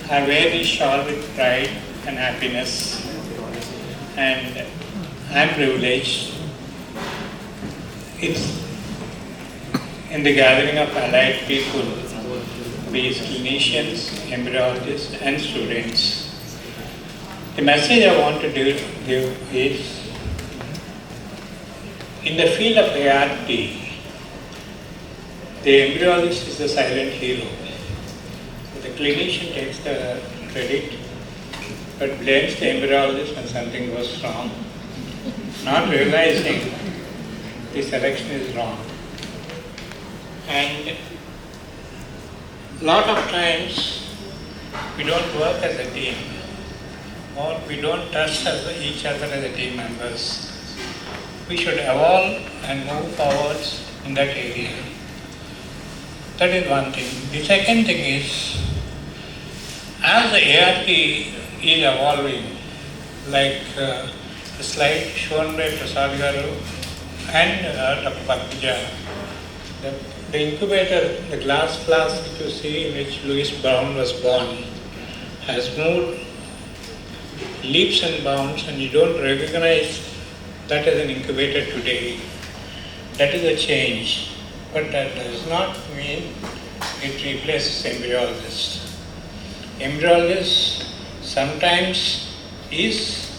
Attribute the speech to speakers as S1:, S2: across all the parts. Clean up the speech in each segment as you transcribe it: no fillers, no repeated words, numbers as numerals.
S1: I wear this shawl with pride and happiness, and I'm privileged. It's in the gathering of allied people, be it clinicians, embryologists, and students. The message I want to give is, in the field of ART, the embryologist is the silent hero. So the clinician takes the credit, but blames the embryologist when something goes wrong, not realizing the selection is wrong. And a lot of times we don't work as a team, or we don't trust each other as a team members. We should evolve and move forwards in that area. That is one thing. The second thing is, as the ART is evolving, like the slide shown by Prasad Garu and Dr. Patija, the incubator, the glass flask that you see in which Louis Brown was born, has moved leaps and bounds, and you don't recognize that as an incubator today. That is a change, but that does not mean it replaces embryologist. Embryologist sometimes is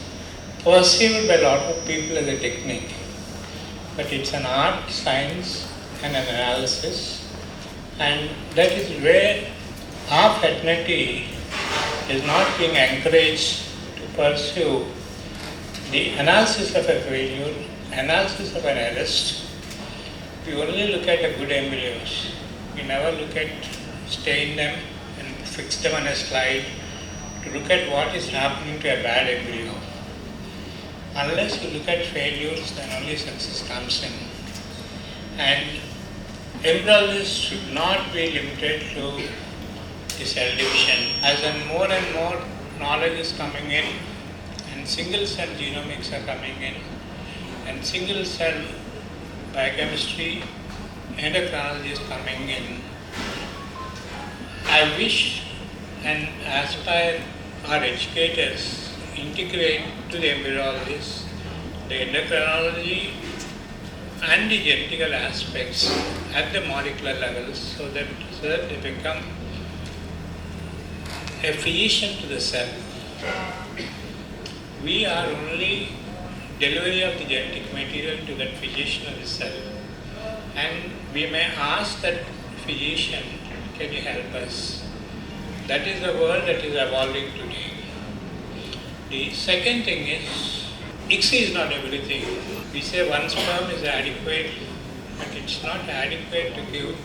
S1: perceived by a lot of people as a technique, but it's an art, science, and an analysis, and that is where our fraternity is not being encouraged to pursue the analysis of a failure, analysis of an arrest. We only look at the good embryos. We never look at stain them and fix them on a slide to look at what is happening to a bad embryo. Unless you look at failures, then only success comes in. And embryologists should not be limited to the cell division. As in more and more knowledge is coming in, and single cell genomics are coming in, and single cell biochemistry, endocrinology is coming in. I wish and aspire our educators integrate to the embryologists the endocrinology and the genetical aspects at the molecular levels, so that they become a physician to the cell. We are only delivery of the genetic material to that physician of the cell, and we may ask that physician, can you help us? That is the world that is evolving today. The second thing is, ICSI is not everything. We say one sperm is adequate, but it's not adequate to give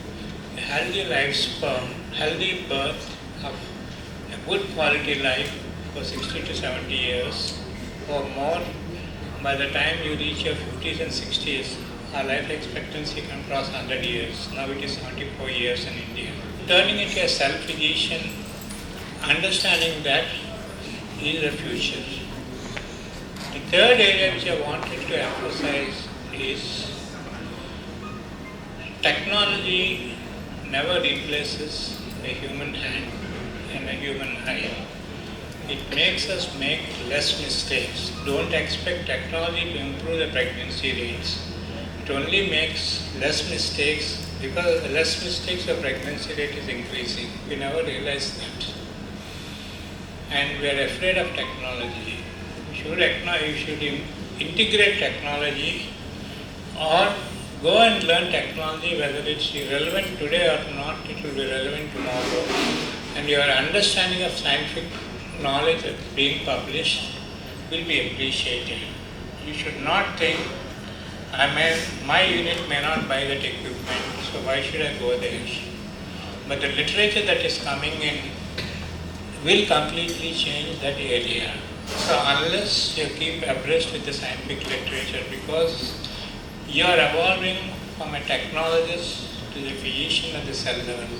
S1: a healthy life sperm, healthy birth of a good quality life for 60 to 70 years or more. By the time you reach your 50s and 60s, our life expectancy can cross 100 years. Now it is 74 years in India. Turning into a self-physician, understanding that is the future. The third area which I wanted to emphasize is, technology never replaces a human hand and a human eye. It makes us make less mistakes. Don't expect technology to improve the pregnancy rates. It only makes less mistakes, because the less mistakes the pregnancy rate is increasing. We never realize that. And we are afraid of technology. You should integrate technology, or go and learn technology, whether it's relevant today or not, it will be relevant tomorrow. And your understanding of scientific knowledge that's being published will be appreciated. You should not think, my unit may not buy that equipment, so why should I go there? But the literature that is coming in will completely change that area. So unless you keep abreast with the scientific literature, because you are evolving from a technologist to the physician at the cell level.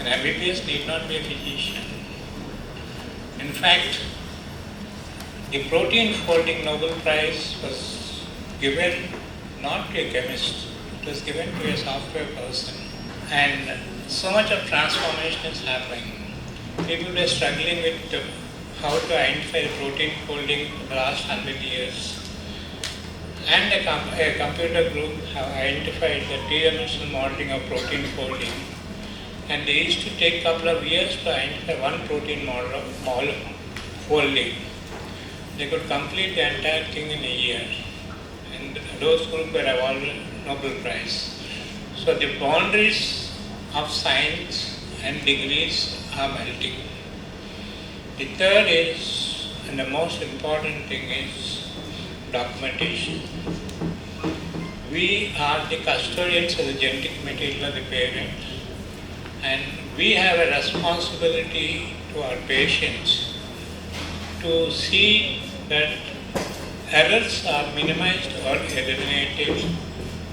S1: An MBBS need not be a physician. In fact, the protein folding Nobel Prize was given not to a chemist, it was given to a software person. And so much of transformation is happening. People were struggling with how to identify protein folding for the last 100 years. And a computer group have identified the three-dimensional modeling of protein folding. And they used to take a couple of years to identify one protein model of folding. They could complete the entire thing in a year. And those groups were awarded Nobel Prize. So the boundaries of science and degrees are melting. The third is, and the most important thing is, documentation. We are the custodians of the genetic material of the parent, and we have a responsibility to our patients to see that errors are minimized or eliminated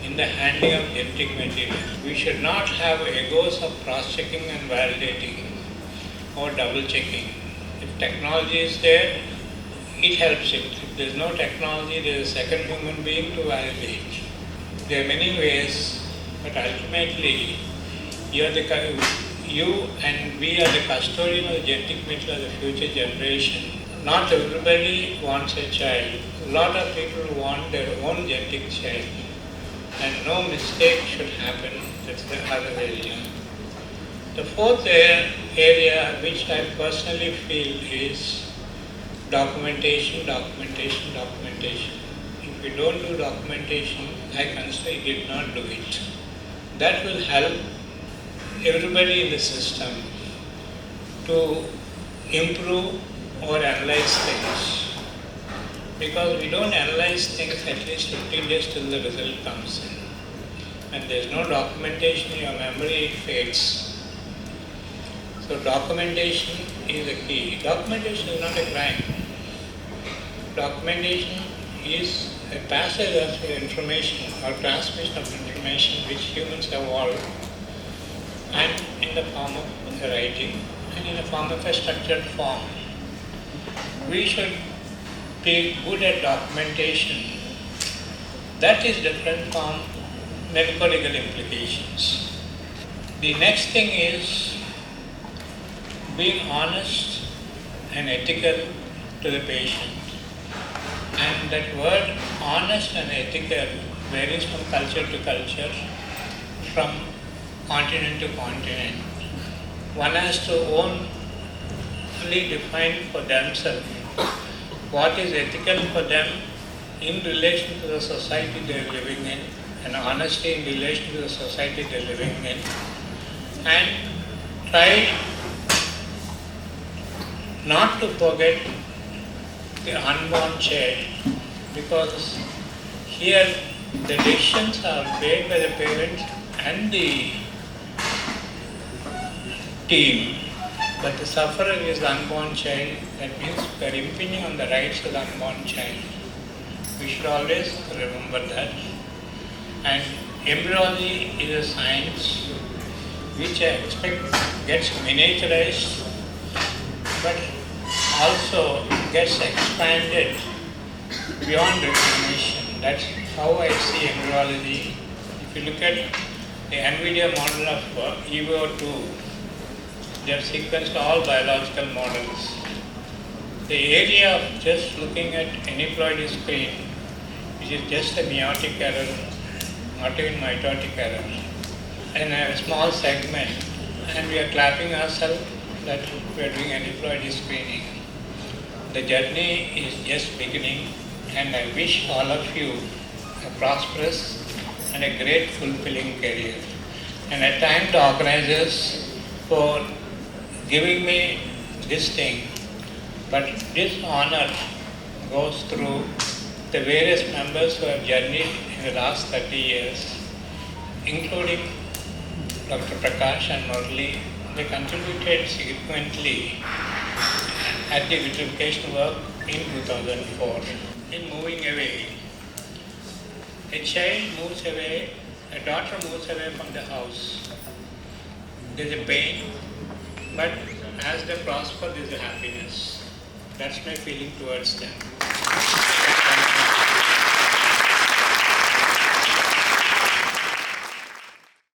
S1: in the handling of genetic material. We should not have egos of cross-checking and validating or double-checking. If technology is there, it helps it. If there is no technology, there is a second human being to validate. There are many ways, but ultimately, you and we are the custodian of the genetic material of the future generation. Not everybody wants a child. A lot of people want their own genetic child. And no mistake should happen. That's the other area. The fourth area which I personally feel is documentation. If you don't do documentation, I consider you did not do it. That will help everybody in the system to improve or analyze things. Because we don't analyze things at least 15 days till the result comes in. And there's no documentation in your memory, it fades. So documentation is the key. Documentation is not a crime. Documentation is a passage of information or transmission of information which humans have evolved, and in the form of writing and in the form of a structured form. We should be good at documentation. That is different from medical legal implications. The next thing is being honest and ethical to the patient. And that word honest and ethical varies from culture to culture, from continent to continent. One has to only define for themselves what is ethical for them in relation to the society they are living in, and honesty in relation to the society they are living in, and try not to forget the unborn child, because here the decisions are made by the parents and the team, but the sufferer is the unborn child. That means we are impinging on the rights of the unborn child. We should always remember that. And embryology is a science which I expect gets miniaturized, but also gets expanded beyond recognition. That's how I see embryology. If you look at the NVIDIA model of EVO2, they have sequenced all biological models. The area of just looking at aneuploidy screen, which is just a meiotic error, not even mitotic error, and a small segment, and we are clapping ourselves that we are doing aneuploidy screening. The journey is just beginning, and I wish all of you a prosperous and a great fulfilling career. And I thank the organizers for giving me this thing, but this honor goes through the various members who have journeyed in the last 30 years, including Dr. Prakash and Murali. They contributed significantly at the vitrification work in 2004. In moving away, a child moves away, a daughter moves away from the house. There is a pain, but as they prosper, there is a happiness. That's my feeling towards them.